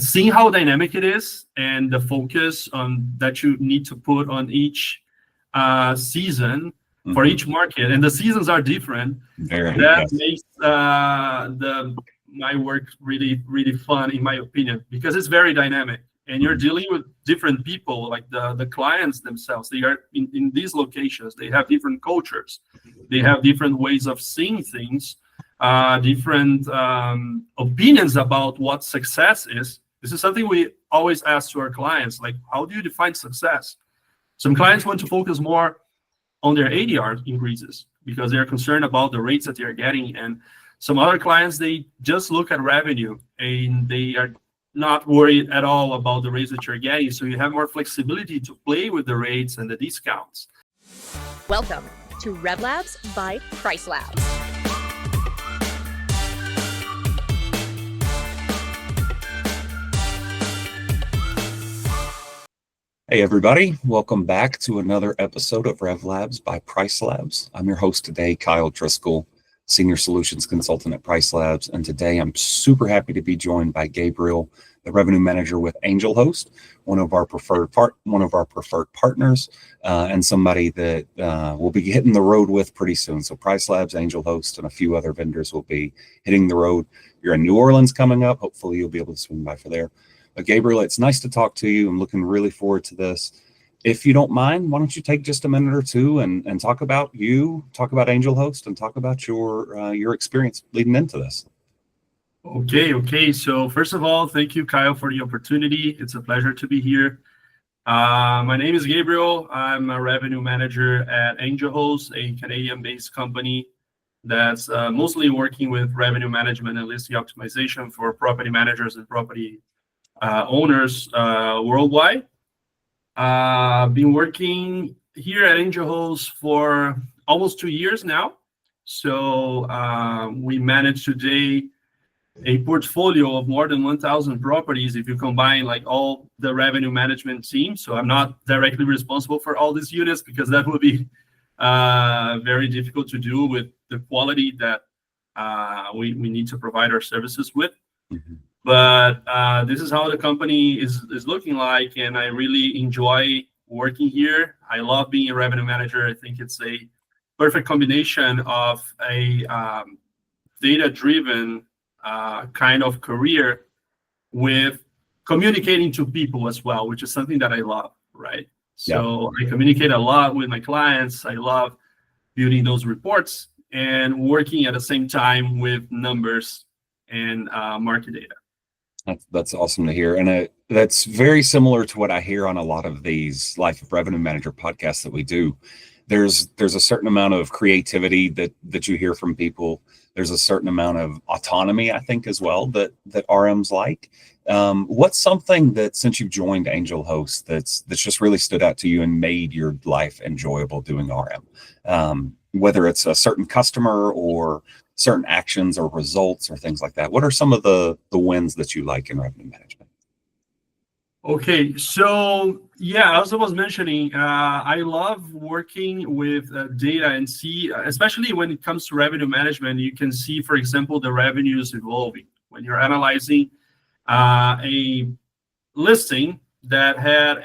seeing how dynamic it is and the focus on that you need to put on each season for each market, and the seasons are different. Makes my work really fun, in my opinion, because it's very dynamic, and you're dealing with different people, like the clients themselves. They are in these locations. They have different cultures. They have different ways of seeing things, different opinions about what success is. This is something we always ask to our clients, like, how do you define success? Some clients want to focus more on their ADR increases because they're concerned about the rates that they're getting. And some other clients, they just look at revenue and they are not worried at all about the rates that you're getting. So you have more flexibility to play with the rates and the discounts. Welcome to RevLabs by PriceLabs. Hey everybody, welcome back to another episode of RevLabs by PriceLabs. I'm your host today, Kyle Driskell, Senior Solutions Consultant at PriceLabs, and today I'm super happy to be joined by Gabriel, the Revenue Manager with Angelhost, one of our preferred partners, and somebody that we'll be hitting the road with pretty soon. So PriceLabs, Angelhost, and a few other vendors will be hitting the road. You're in New Orleans coming up. Hopefully you'll be able to swing by for there. But Gabriel, it's nice to talk to you. I'm looking really forward to this. If you don't mind, why don't you take just a minute or two and talk about you, talk about Angelhost, and talk about your experience leading into this. Okay. So first of all, thank you, Kyle, for the opportunity. It's a pleasure to be here. My name is Gabriel. I'm a revenue manager at Angelhost, a Canadian-based company that's mostly working with revenue management and listing optimization for property managers and property owners worldwide. Been working here at Angelhost for almost 2 years now. So we manage today a portfolio of more than 1,000 properties if you combine like all the revenue management teams. So I'm not directly responsible for all these units because that would be very difficult to do with the quality that we need to provide our services with. Mm-hmm. But this is how the company is looking like, and I really enjoy working here. I love being a revenue manager. I think it's a perfect combination of a data-driven kind of career with communicating to people as well, which is something that I love, right? So I communicate a lot with my clients. I love building those reports and working at the same time with numbers and market data. That's awesome to hear. And that's very similar to what I hear on a lot of these Life of Revenue Manager podcasts that we do. There's a certain amount of creativity that you hear from people. There's a certain amount of autonomy, I think, as well, that RMs like. What's something that, since you've joined Angelhost, that's just really stood out to you and made your life enjoyable doing RM? Whether it's a certain customer or certain actions or results or things like that. What are some of the wins that you like in revenue management? Okay, so as I was mentioning, I love working with data and see, especially when it comes to revenue management, you can see, for example, the revenues evolving. When you're analyzing a listing that had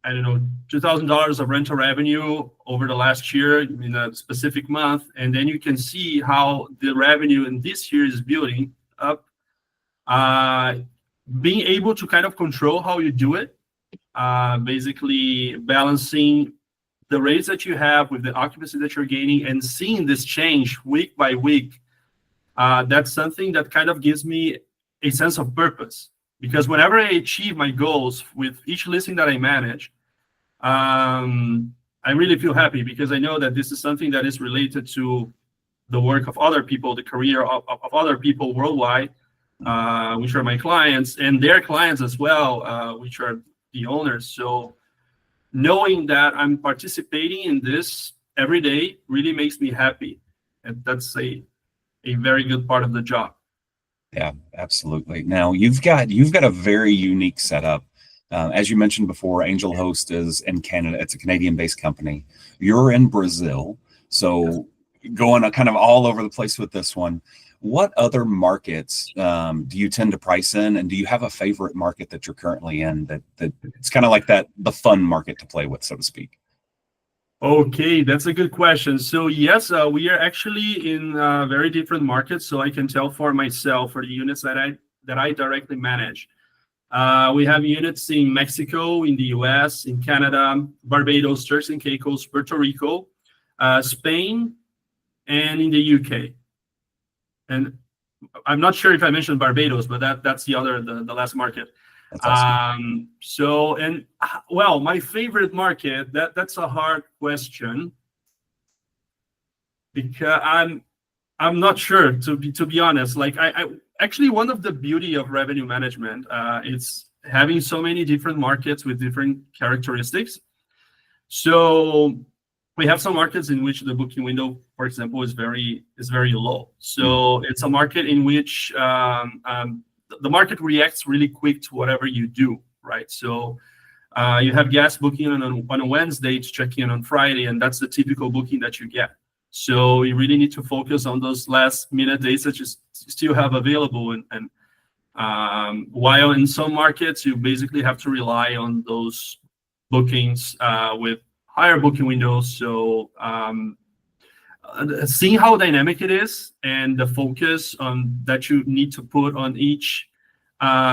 $2,000 of rental revenue over the last year in a specific month, and then you can see how the revenue in this year is building up. Being able to kind of control how you do it, basically balancing the rates that you have with the occupancy that you're gaining and seeing this change week by week, that's something that kind of gives me a sense of purpose. Because whenever I achieve my goals with each listing that I manage, I really feel happy because I know that this is something that is related to the work of other people, the career of other people worldwide, which are my clients and their clients as well, which are the owners. So knowing that I'm participating in this every day really makes me happy. And that's a very good part of the job. Yeah, absolutely. Now you've got a very unique setup. As you mentioned before, Angelhost is in Canada. It's a Canadian-based company. You're in Brazil, so going kind of all over the place with this one. What other markets do you tend to price in, and do you have a favorite market that you're currently in that it's kind of like the fun market to play with, so to speak? Okay, that's a good question. So yes, we are actually in very different markets. So I can tell for myself, for the units that I directly manage. We have units in Mexico, in the US, in Canada, Barbados, Turks and Caicos, Puerto Rico, Spain, and in the UK. And I'm not sure if I mentioned Barbados, but that's the last market. That's awesome. Well, my favorite market, that's a hard question, because I'm not sure, to be honest. Like I actually, one of the beauty of revenue management, it's having so many different markets with different characteristics. So we have some markets in which the booking window, for example, is very low. So it's a market in which the market reacts really quick to whatever you do, right? So you have guests booking on a Wednesday to check in on Friday, and that's the typical booking that you get. So you really need to focus on those last minute days that you still have available. And while in some markets, you basically have to rely on those bookings with higher booking windows. So seeing how dynamic it is and the focus that you need to put on each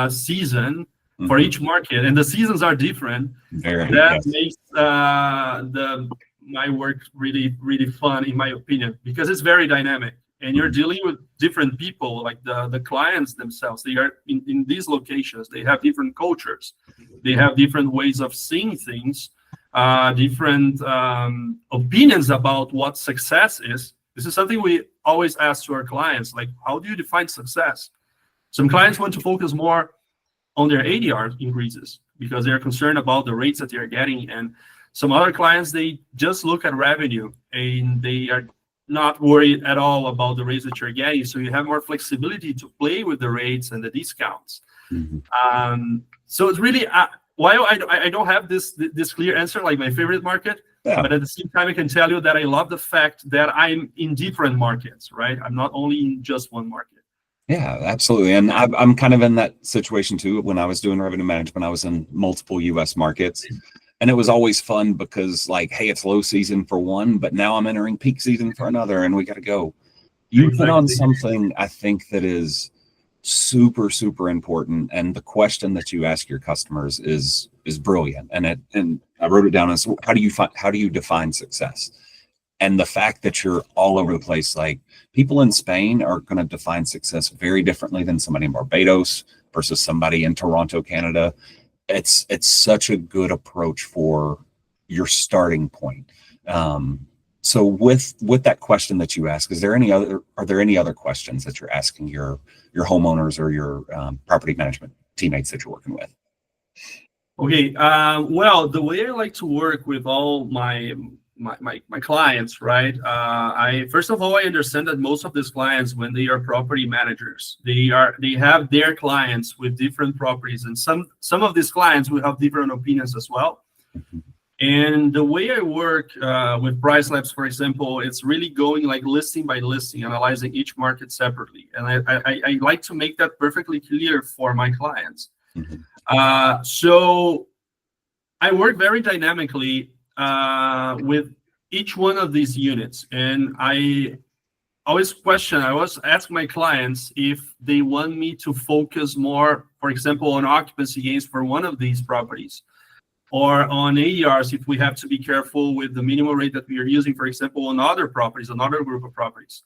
season for each market, and the seasons are different. That makes my work really fun, in my opinion, because it's very dynamic, and you're dealing with different people, like the clients themselves. They are in these locations. They have different cultures. They have different ways of seeing things, different opinions about what success is. This is something we always ask to our clients, like, how do you define success? Some clients want to focus more on their ADR increases because they're concerned about the rates that they're getting. And some other clients, they just look at revenue and they are not worried at all about the rates that you're getting. So you have more flexibility to play with the rates and the discounts. So it's really, while I don't have this clear answer, like my favorite market, but at the same time, I can tell you that I love the fact that I'm in different markets, right? I'm not only in just one market. Yeah, absolutely. And I'm kind of in that situation too. When I was doing revenue management, I was in multiple US markets, and it was always fun because, like, hey, it's low season for one, but now I'm entering peak season for another, and we got to go. You put on something, I think, that is super, super important. And the question that you ask your customers is brilliant. And I wrote it down as, how do you define success? And the fact that you're all over the place, like, people in Spain are going to define success very differently than somebody in Barbados versus somebody in Toronto, Canada. It's such a good approach for your starting point. So with that question that you ask, are there any other questions that you're asking your homeowners or your property management teammates that you're working with? Okay. Well, the way I like to work with all my clients, right? First of all, I understand that most of these clients, when they are property managers, they have their clients with different properties, and some of these clients will have different opinions as well. And the way I work with PriceLabs, for example, it's really going like listing by listing, analyzing each market separately, and I like to make that perfectly clear for my clients. So I work very dynamically with each one of these units, and I always ask my clients if they want me to focus more, for example, on occupancy gains for one of these properties, or on ADRs if we have to be careful with the minimum rate that we are using, for example, on other properties, another group of properties.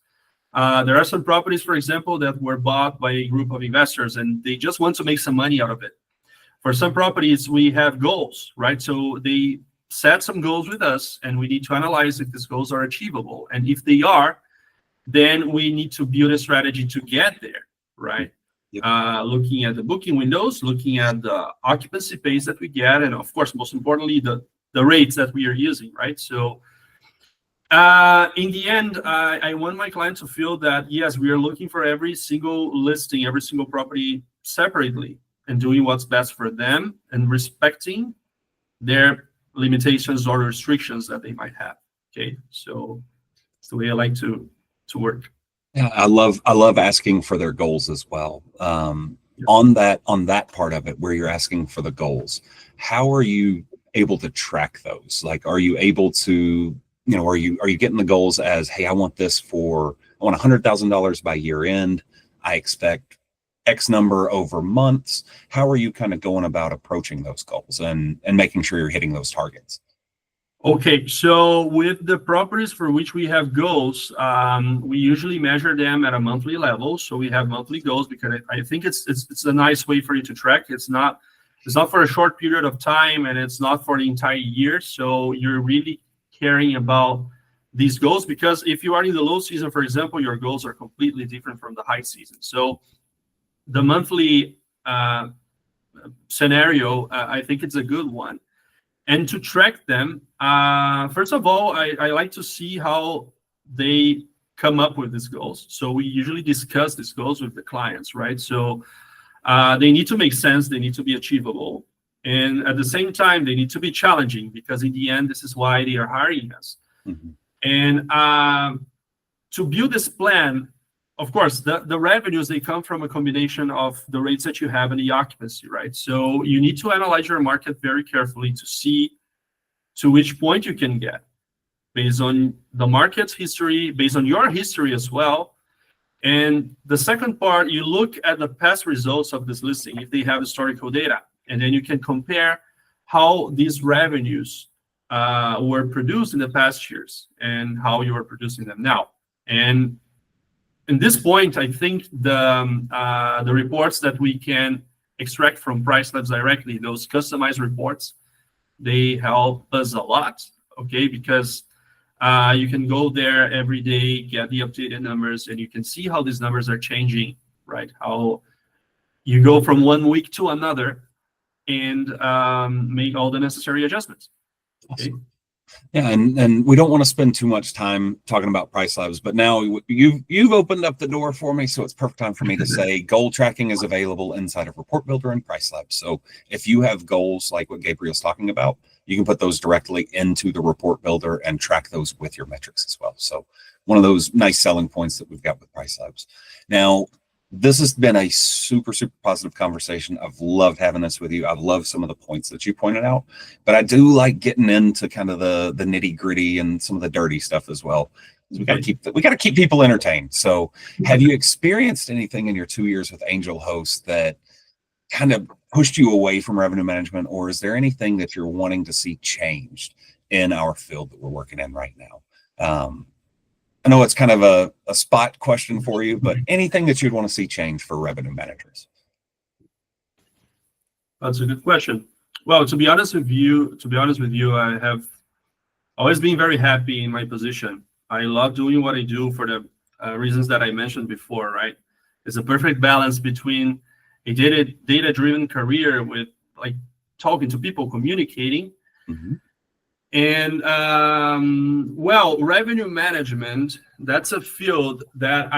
There are some properties, for example, that were bought by a group of investors, and they just want to make some money out of it. For some properties, we have goals, right? So they set some goals with us, and we need to analyze if these goals are achievable. And if they are, then we need to build a strategy to get there, right? Yep. Looking at the booking windows, looking at the occupancy pace that we get, and of course, most importantly, the rates that we are using, right? So in the end, I want my client to feel that, yes, we are looking for every single listing, every single property separately, and doing what's best for them and respecting their limitations or restrictions that they might have. Okay, so it's the way I like to work. Yeah, I love asking for their goals as well. On that part of it, where you're asking for the goals, how are you able to track those? Like, are you able to, are you getting the goals as, hey, I want $100,000 by year end. I expect X number over months. How are you kind of going about approaching those goals and making sure you're hitting those targets? Okay, so with the properties for which we have goals, we usually measure them at a monthly level. So we have monthly goals because I think it's a nice way for you to track. It's not for a short period of time, and it's not for the entire year. So you're really caring about these goals, because if you are in the low season, for example, your goals are completely different from the high season. So the monthly scenario, I think it's a good one. And to track them, first of all, I like to see how they come up with these goals. So we usually discuss these goals with the clients, right? So they need to make sense, they need to be achievable, and at the same time, they need to be challenging, because in the end, this is why they are hiring us. Mm-hmm. And to build this plan, of course, the revenues, they come from a combination of the rates that you have and the occupancy, right? So you need to analyze your market very carefully to see to which point you can get based on the market's history, based on your history as well. And the second part, you look at the past results of this listing, if they have historical data, and then you can compare how these revenues were produced in the past years and how you are producing them now. And in this point, I think the reports that we can extract from PriceLabs directly, those customized reports, they help us a lot, okay? Because you can go there every day, get the updated numbers, and you can see how these numbers are changing, right? How you go from one week to another and make all the necessary adjustments. Okay. Awesome. Yeah, and we don't want to spend too much time talking about PriceLabs, but now you've opened up the door for me, so it's perfect time for me to say goal tracking is available inside of Report Builder and PriceLabs. So if you have goals like what Gabriel's talking about, you can put those directly into the Report Builder and track those with your metrics as well. So one of those nice selling points that we've got with PriceLabs. Now, this has been a super, super positive conversation. I've loved having this with you. I've loved some of the points that you pointed out, but I do like getting into kind of the nitty gritty and some of the dirty stuff as well. We got to keep people entertained. So have you experienced anything in your 2 years with Angelhost that kind of pushed you away from revenue management, or is there anything that you're wanting to see changed in our field that we're working in right now? I know it's kind of a spot question for you, but anything that you'd want to see change for revenue managers? That's a good question. Well, to be honest with you, I have always been very happy in my position. I love doing what I do for the reasons that I mentioned before, right? It's a perfect balance between a data-driven career with like talking to people, communicating, Mm-hmm. and well, revenue management, that's a field that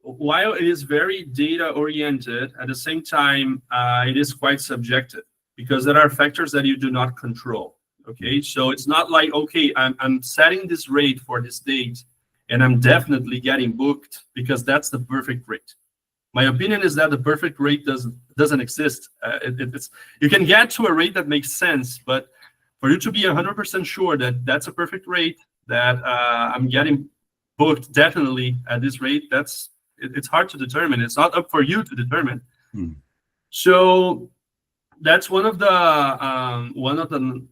while it is very data oriented, at the same time, it is quite subjective, because there are factors that you do not control. Okay, so it's not like, okay, I'm setting this rate for this date, and I'm definitely getting booked because that's the perfect rate. My opinion is that the perfect rate doesn't exist. It's you can get to a rate that makes sense, but for you to be 100% sure that that's a perfect rate, that I'm getting booked definitely at this rate, it's hard to determine. It's not up for you to determine. So that's one of the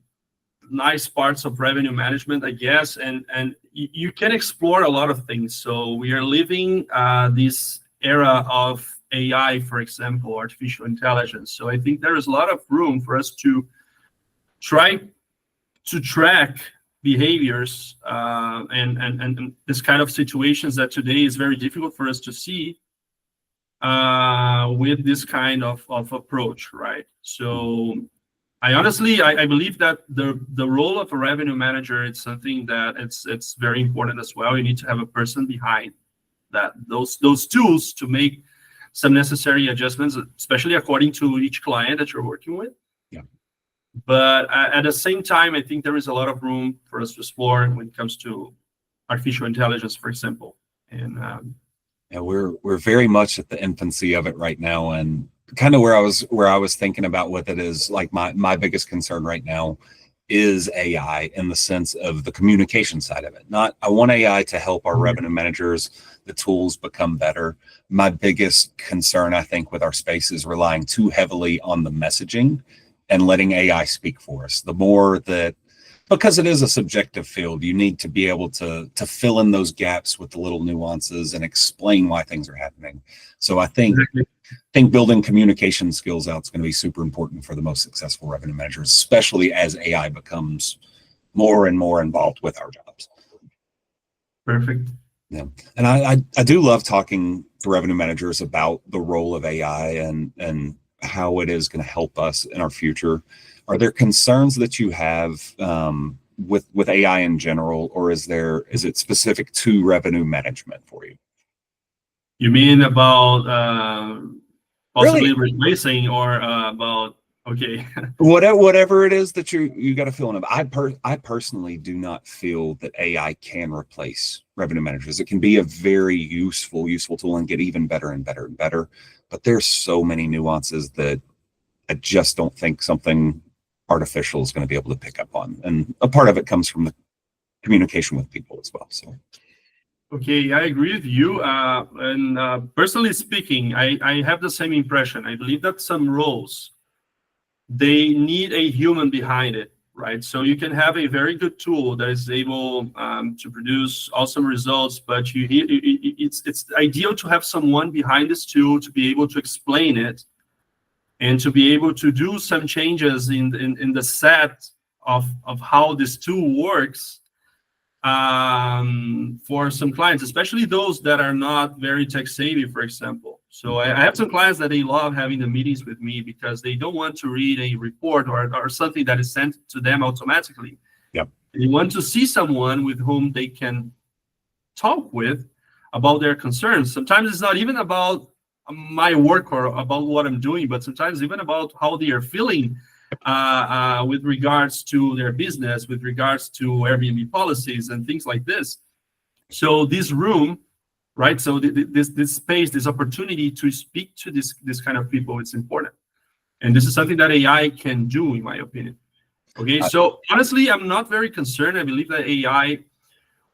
nice parts of revenue management, I guess, and you can explore a lot of things. So we are living this era of AI, for example, artificial intelligence. So I think there is a lot of room for us to try to track behaviors and this kind of situations that today is very difficult for us to see with this kind of approach, right? So I honestly, I believe that the role of a revenue manager, it's something that it's very important as well. You need to have a person behind that, those tools to make some necessary adjustments, especially according to each client that you're working with. Yeah. But at the same time, I think there is a lot of room for us to explore when it comes to artificial intelligence, for example. And Yeah, we're very much at the infancy of it right now, and kind of where I was thinking about with it is like my biggest concern right now is AI in the sense of the communication side of it. Not I want AI to help our revenue managers, the tools become better. My biggest concern, I think, with our space is relying too heavily on the messaging and letting AI speak for us. The more that, because it is a subjective field, you need to be able to fill in those gaps with the little nuances and explain why things are happening. So I think building communication skills out is going to be super important for the most successful revenue managers, especially as AI becomes more and more involved with our jobs. Perfect. Yeah, and I do love talking to revenue managers about the role of AI and how it is going to help us in our future. Are there concerns that you have with AI in general, or is it specific to revenue management for you? You mean about possibly Really? replacing or about, okay. Whatever it is that you got to fill in. I personally do not feel that AI can replace revenue managers. It can be a very useful tool and get even better and better and better. But there's so many nuances that I just don't think something artificial is going to be able to pick up on. And a part of it comes from the communication with people as well. So. Okay, I agree with you. And personally speaking, I have the same impression. I believe that some roles, they need a human behind it, right? So you can have a very good tool that is able to produce awesome results, but it's ideal to have someone behind this tool to be able to explain it and to be able to do some changes in the set of how this tool works for some clients, especially those that are not very tech savvy, for example. So I have some clients that they love having the meetings with me because they don't want to read a report or something that is sent to them automatically. Yep. They want to see someone with whom they can talk with about their concerns. Sometimes it's not even about my work or about what I'm doing, but sometimes even about how they are feeling with regards to their business, with regards to Airbnb policies and things like this. So this room, right? So this space, this opportunity to speak to this kind of people, it's important. And this is something that AI can do, in my opinion. Okay, so honestly, I'm not very concerned. I believe that AI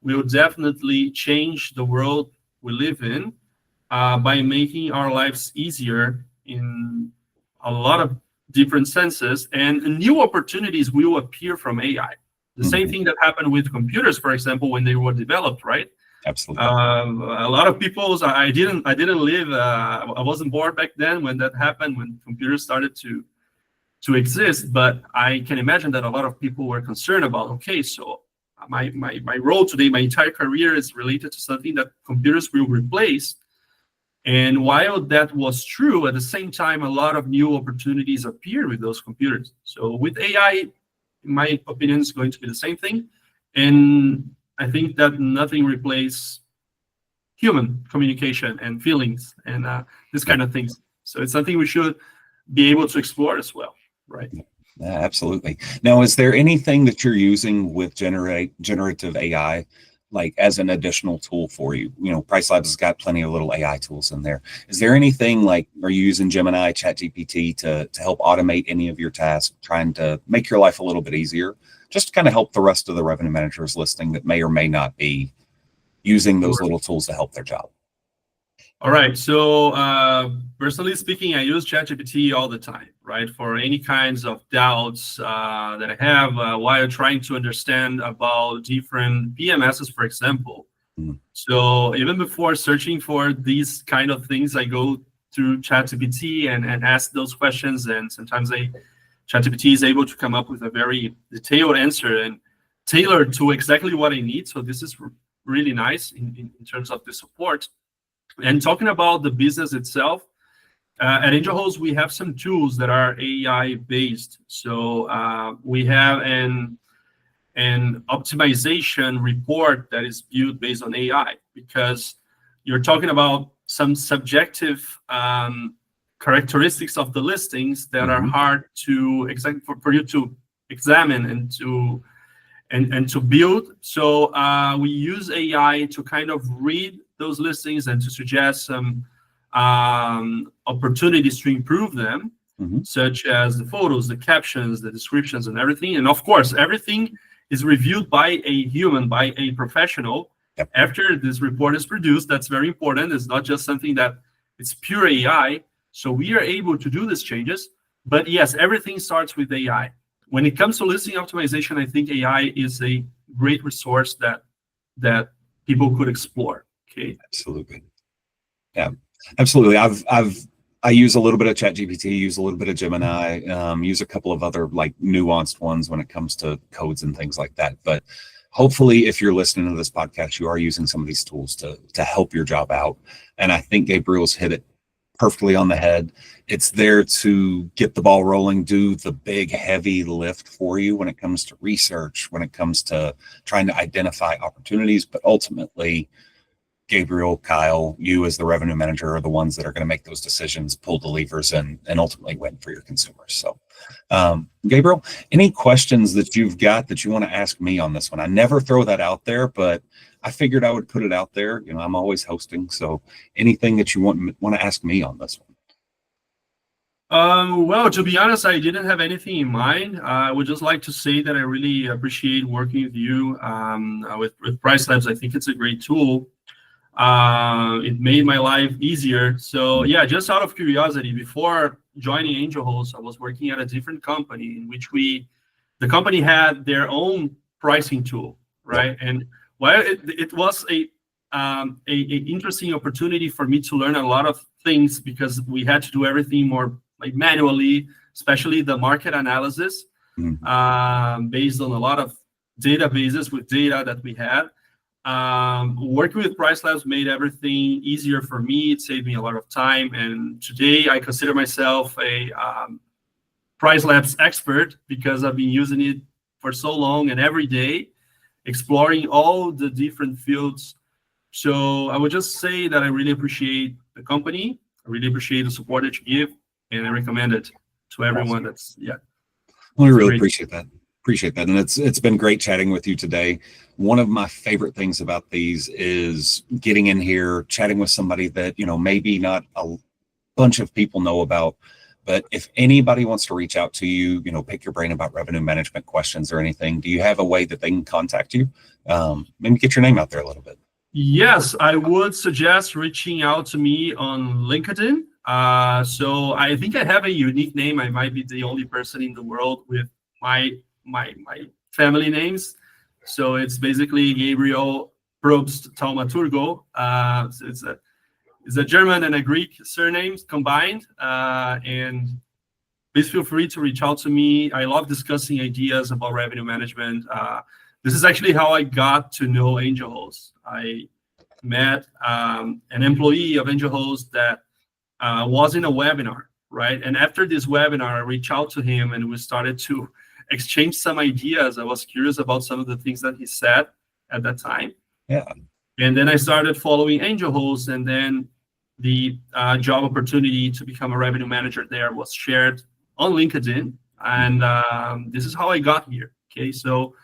will definitely change the world we live in by making our lives easier in a lot of different senses, and new opportunities will appear from AI. The same thing that happened with computers, for example, when they were developed, right? Absolutely. A lot of people, I didn't live, I wasn't born back then when that happened, when computers started to exist, but I can imagine that a lot of people were concerned about, okay, so my role today, my entire career is related to something that computers will replace. And while that was true, at the same time, a lot of new opportunities appear with those computers. So with AI, in my opinion, is going to be the same thing. And I think that nothing replaces human communication and feelings and this kind of things. So it's something we should be able to explore as well, right? Yeah, absolutely. Now, is there anything that you're using with generative AI, like as an additional tool for you? You know, PriceLabs has got plenty of little AI tools in there. Is there anything like, are you using Gemini, ChatGPT to help automate any of your tasks, trying to make your life a little bit easier, just to kind of help the rest of the revenue managers listening that may or may not be using those little tools to help their job? All right. So personally speaking, I use ChatGPT all the time, right? For any kinds of doubts that I have while trying to understand about different PMSs, for example. So even before searching for these kind of things, I go through ChatGPT and ask those questions. And sometimes ChatGPT is able to come up with a very detailed answer and tailored to exactly what I need. So this is really nice in terms of the support. And talking about the business itself, at Angelhost, we have some tools that are AI-based. So we have an optimization report that is built based on AI, because you're talking about some subjective characteristics of the listings that are hard to for you to examine and to build. So we use AI to kind of read those listings and to suggest some opportunities to improve them, such as the photos, the captions, the descriptions, and everything. And of course, everything is reviewed by a human, by a professional. Yep. After this report is produced. That's very important. It's not just something that it's pure AI. So we are able to do these changes. But yes, everything starts with AI. When it comes to listing optimization, I think AI is a great resource that people could explore. Okay. Absolutely. Yeah, absolutely. I use a little bit of ChatGPT, use a little bit of Gemini, use a couple of other like nuanced ones when it comes to codes and things like that. But hopefully, if you're listening to this podcast, you are using some of these tools to help your job out. And I think Gabriel's hit it perfectly on the head. It's there to get the ball rolling, do the big, heavy lift for you when it comes to research, when it comes to trying to identify opportunities. But ultimately, Gabriel, Kyle, you as the revenue manager are the ones that are going to make those decisions, pull the levers, and ultimately win for your consumers. So, Gabriel, any questions that you've got that you want to ask me on this one? I never throw that out there, but I figured I would put it out there. You know, I'm always hosting, so anything that you want to ask me on this one? Well, to be honest, I didn't have anything in mind. I would just like to say that I really appreciate working with you with PriceLabs. I think it's a great tool. It made my life easier. So yeah, just out of curiosity, before joining Angelhost, I was working at a different company in which the company had their own pricing tool, right? And while it was a interesting opportunity for me to learn a lot of things because we had to do everything more like manually, especially the market analysis, based on a lot of databases with data that we had. Working with PriceLabs made everything easier for me. It saved me a lot of time. And today I consider myself a PriceLabs expert because I've been using it for so long and every day, exploring all the different fields. So I would just say that I really appreciate the company. I really appreciate the support that you give, and I recommend it to everyone. That's, yeah. Well, I really appreciate that. Appreciate that. And it's been great chatting with you today. One of my favorite things about these is getting in here, chatting with somebody that, you know, maybe not a bunch of people know about, but if anybody wants to reach out to you, you know, pick your brain about revenue management questions or anything, do you have a way that they can contact you? Maybe get your name out there a little bit. Yes, I would suggest reaching out to me on LinkedIn. So I think I have a unique name. I might be the only person in the world with my family names. So it's basically Gabriel Probst Thaumaturgo. So it's a German and a Greek surname combined. And please feel free to reach out to me. I love discussing ideas about revenue management. This is actually how I got to know Angelhost. I met an employee of Angelhost that was in a webinar, right? And after this webinar, I reached out to him and we started to exchange some ideas. I was curious about some of the things that he said at that time. Yeah. And then I started following Angelhost, and then the job opportunity to become a revenue manager there was shared on LinkedIn. And this is how I got here. Okay, so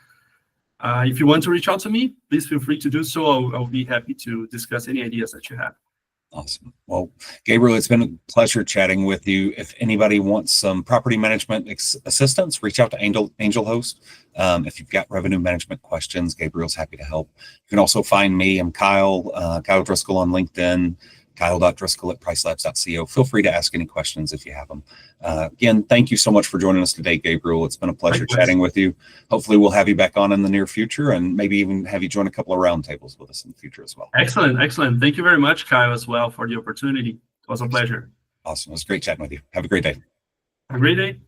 if you want to reach out to me, please feel free to do so. I'll be happy to discuss any ideas that you have. Awesome. Well, Gabriel, it's been a pleasure chatting with you. If anybody wants some property management assistance, reach out to Angelhost. If you've got revenue management questions, Gabriel's happy to help. You can also find me. I'm Kyle Driskell on LinkedIn, kyle.driskell@pricelabs.co. Feel free to ask any questions if you have them. Again, thank you so much for joining us today, Gabriel. It's been a pleasure chatting with you. Hopefully we'll have you back on in the near future and maybe even have you join a couple of roundtables with us in the future as well. Excellent. Excellent. Thank you very much, Kyle, as well, for the opportunity. It was a pleasure. Awesome. It was great chatting with you. Have a great day. Have a great day.